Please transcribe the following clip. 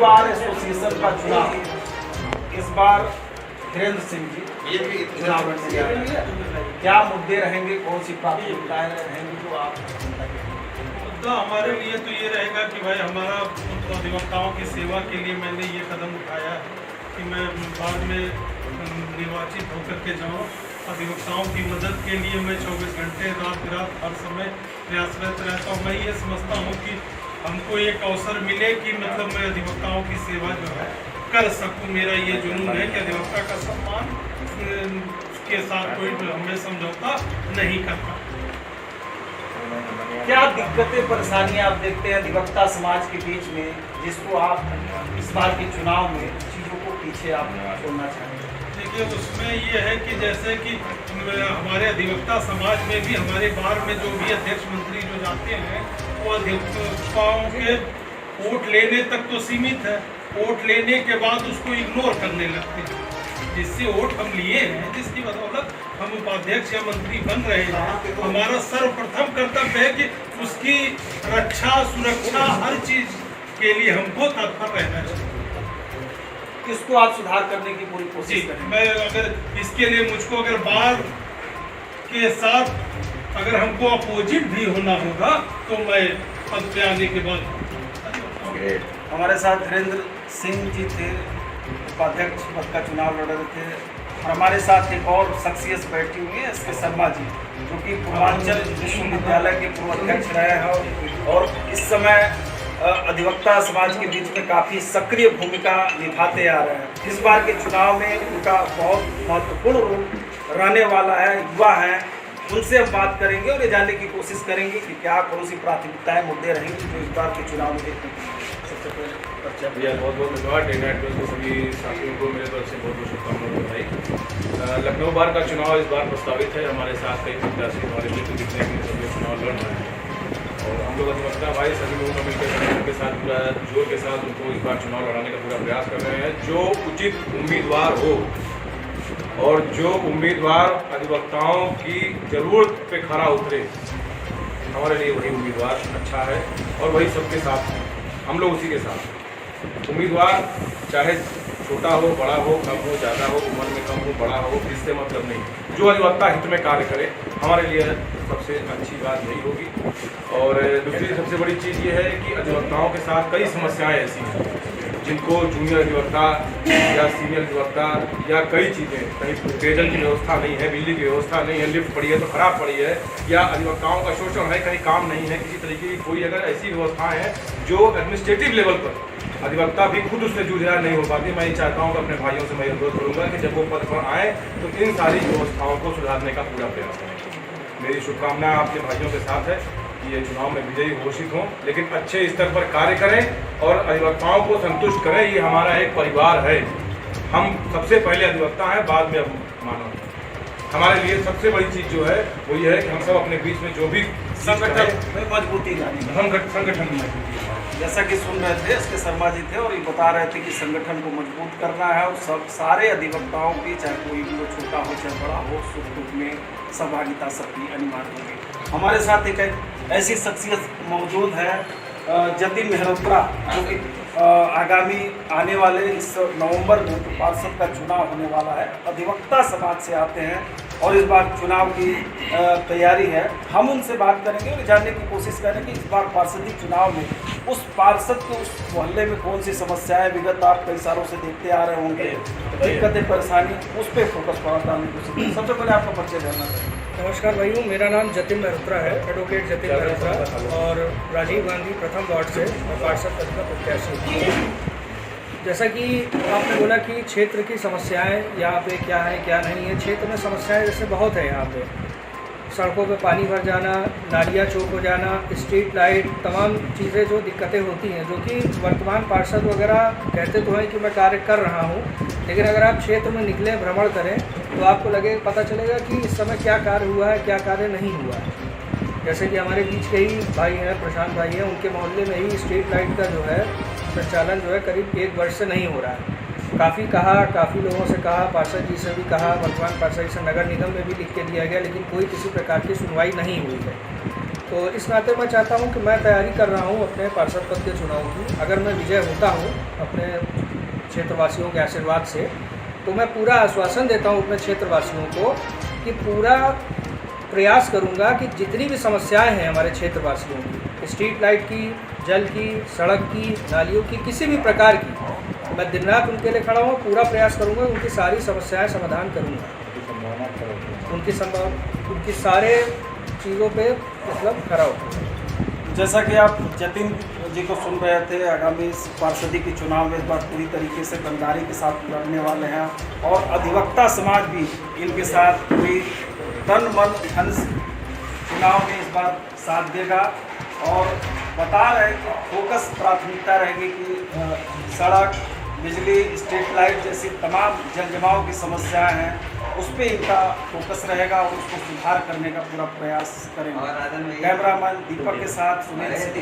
Bar association का चुनाव, इस बार धीरेन्द्र सिंह जी चुनाव लड़ने जा रहे हैं, क्या मुद्दे रहेंगे, कौन सी प्राथमिकताएं रहेंगी जो आप मुद्दा हमारे लिए तो ये रहेगा कि भाई हमारा अधिवक्ताओं की सेवा के लिए मैंने ये कदम उठाया है कि मैं बाद में निर्वाचित होकर के जाऊँ। अधिवक्ताओं की मदद के लिए मैं 24 घंटे रात बिरात हर समय प्रयासरत रहता हूँ। मैं ये समझता हूँ कि हमको एक अवसर मिले कि मतलब मैं अधिवक्ताओं की सेवा जो है कर सकूँ। मेरा ये जुनून है कि अधिवक्ता का सम्मान के साथ कोई हमें समझौता नहीं करता। क्या दिक्कतें परेशानियां आप देखते हैं अधिवक्ता समाज के बीच में, जिसको आप इस बार के चुनाव में चीज़ों को पीछे आप छोड़ना चाहेंगे? देखिए, उसमें ये है कि जैसे कि हमारे अधिवक्ता समाज में भी हमारे बार में जो भी अध्यक्ष मंत्री जो जाते हैं वो अधिवक्ताओं के वोट लेने तक तो सीमित है, वोट लेने के बाद उसको इग्नोर करने लगते हैं। जिससे वोट हम लिए हैं, जिसकी बदौलत हम उपाध्यक्ष या मंत्री बन रहे हैं, हमारा सर्वप्रथम कर्तव्य है कि उसकी रक्षा सुरक्षा हर चीज के लिए हमको तत्पर रहना चाहिए। इसको आप सुधार करने की पूरी कोशिश करें। मैं अगर इसके लिए मुझको अगर बार के साथ अगर हमको अपोजिट भी होना होगा तो मैं पद पे आने के बाद। हमारे साथ धीरेन्द्र सिंह जी थे, उपाध्यक्ष पद का चुनाव लड़ रहे थे, और हमारे साथ एक और शख्सियत बैठी हुई है एस के शर्मा जी, जो कि पूर्वांचल विश्वविद्यालय के पूर्व अध्यक्ष रहे हैं और इस समय अधिवक्ता समाज के बीच में काफ़ी सक्रिय भूमिका निभाते आ रहे हैं। इस बार के चुनाव में उनका बहुत महत्वपूर्ण रोल रहने वाला है। युवा हैं, उनसे हम बात करेंगे और ये जानने की कोशिश करेंगे कि क्या कौन सी प्राथमिकताएं मुद्दे रहेंगी जो इस बार के चुनाव में देखने को मिलेंगी। सबसे पहले भैया बहुत बहुत धन्यवाद। डे नाइट के सभी साथियों को मेरे तरफ से बहुत बहुत शुभकामनाएं भाई। लखनऊ बार का चुनाव इस बार प्रस्तावित है। हमारे साथ कई प्रत्याशी हमारे मित्र जितने भी सभी चुनाव लड़ रहे हैं और हम लोग अधिवक्ता भाई सभी लोगों का मिलकर के साथ पूरा जोर के साथ उनको इस बार चुनाव लड़ाने का पूरा प्रयास कर रहे हैं। जो उचित उम्मीदवार हो और जो उम्मीदवार अधिवक्ताओं की ज़रूरत पे खरा उतरे, हमारे लिए वही उम्मीदवार अच्छा है और वही सबके साथ है। हम लोग उसी के साथ उम्मीदवार चाहे छोटा हो, बड़ा हो, कम हो, ज़्यादा हो, उम्र में कम हो, बड़ा हो, इससे मतलब नहीं। जो अधिवक्ता हित में कार्य करे हमारे लिए सबसे अच्छी बात यही होगी। और दूसरी सबसे बड़ी चीज़ ये है कि अधिवक्ताओं के साथ कई समस्याएं ऐसी हैं जिनको जूनियर अधिवक्ता या सीनियर अधिवक्ता या कई चीज़ें, कहीं पेयजल की व्यवस्था नहीं है, बिजली की व्यवस्था नहीं है, लिफ्ट पड़ी है तो ख़राब पड़ी है, या अधिवक्ताओं का शोषण है, कहीं काम नहीं है, किसी तरीके की कोई अगर ऐसी व्यवस्थाएं हैं जो एडमिनिस्ट्रेटिव लेवल पर अधिवक्ता भी खुद उससे जुझार नहीं हो पाती। मैं ये चाहता हूँ कि अपने भाइयों से मैं अनुरोध करूँगा कि जब वो पद पर आए तो इन सारी व्यवस्थाओं को सुधारने का पूरा प्रयास करें। मेरी शुभकामनाएं आपके भाइयों के साथ है कि ये चुनाव में विजयी घोषित हों, लेकिन अच्छे स्तर पर कार्य करें और अधिवक्ताओं को संतुष्ट करें। ये हमारा एक परिवार है, हम सबसे पहले अधिवक्ता हैं, बाद में अब मानव। हमारे लिए सबसे बड़ी चीज़ जो है वो ये है कि हम सब अपने बीच में जो भी संगठन में मजबूती लानी है। संगठन की मजबूती है। जैसा कि सुन रहे थे एस के शर्मा जी थे और ये बता रहे थे कि संगठन को मजबूत करना है और सब सारे अधिवक्ताओं की, चाहे कोई भी हो, छोटा हो चाहे बड़ा हो, सुख दुख में सहभागिता सबकी अनिवार्य होगी। हमारे साथ एक ऐसी शख्सियत मौजूद है जतिन मेहरोत्रा, जो कि आगामी आने वाले इस नवंबर में जो पार्षद का चुनाव होने वाला है, अधिवक्ता समाज से आते हैं और इस बार चुनाव की तैयारी है। हम उनसे बात करेंगे और जानने की कोशिश करेंगे कि इस बार पार्षदी चुनाव में उस पार्षद के उस मोहल्ले में कौन सी समस्याएं विगत आप कई सालों से देखते आ रहे होंगे, दिक्कतें परेशानी, उस पर फोकस डालने की कोशिश। सबसे पहले आपका परिचय करना चाहिए। नमस्कार भाइयों, मेरा नाम जतिन मेहरोत्रा है, एडवोकेट जतिन मेहरोत्रा, और राजीव गांधी प्रथम वार्ड से और पार्षद पद का प्रत्याशी। जैसा कि आपने बोला कि क्षेत्र की समस्याएं यहाँ पे क्या है क्या नहीं है, क्षेत्र में समस्याएं जैसे बहुत है। यहाँ पे सड़कों पे पानी भर जाना, नालियाँ चौक हो जाना, स्ट्रीट लाइट, तमाम चीज़ें जो दिक्कतें होती हैं, जो कि वर्तमान पार्षद वगैरह कहते तो हैं कि मैं कार्य कर रहा हूँ, लेकिन अगर आप क्षेत्र में निकले, भ्रमण करें तो आपको पता चलेगा कि इस समय क्या कार्य हुआ है, क्या कार्य नहीं हुआ है। जैसे कि हमारे बीच के ही भाई हैं, प्रशांत भाई हैं, उनके मोहल्ले में ही स्ट्रीट लाइट का जो है संचालन जो है करीब 1 वर्ष से नहीं हो रहा है। काफ़ी लोगों से कहा, पार्षद जी से भी कहा, वर्तमान पार्षद जी से नगर निगम में भी लिख के दिया गया, लेकिन कोई किसी प्रकार की सुनवाई नहीं हुई है। तो इस नाते मैं चाहता हूं कि मैं तैयारी कर रहा हूं अपने पार्षद पद के चुनाव की। अगर मैं विजय होता हूं अपने क्षेत्रवासियों के आशीर्वाद से, तो मैं पूरा आश्वासन देता हूं अपने क्षेत्रवासियों को कि पूरा प्रयास करूंगा कि जितनी भी समस्याएं हैं हमारे क्षेत्रवासियों की, स्ट्रीट लाइट की, जल की, सड़क की, नालियों की, किसी भी प्रकार की, मैं दिन रात उनके लिए खड़ा हूँ। पूरा प्रयास करूंगा, उनकी सारी समस्याएं समाधान करूंगा, उनकी सारे चीज़ों पे मतलब खड़ा होगा। जैसा कि आप जतिन जी को सुन रहे थे, आगामी पार्षदी के चुनाव में इस बार पूरी तरीके से गद्दारी के साथ लड़ने वाले हैं और अधिवक्ता समाज भी इनके साथ पूरी तन मन धन से चुनाव में इस बार साथ देगा। और बता रहे हैं कि फोकस प्राथमिकता रहेगी कि सड़क, बिजली, स्ट्रीट लाइट जैसी तमाम जल जमाव की समस्याएं हैं, उस पर इनका फोकस रहेगा और उसको सुधार करने का पूरा प्रयास करेंगे। कैमरामैन दीपक के साथ सुनील सिद्धि।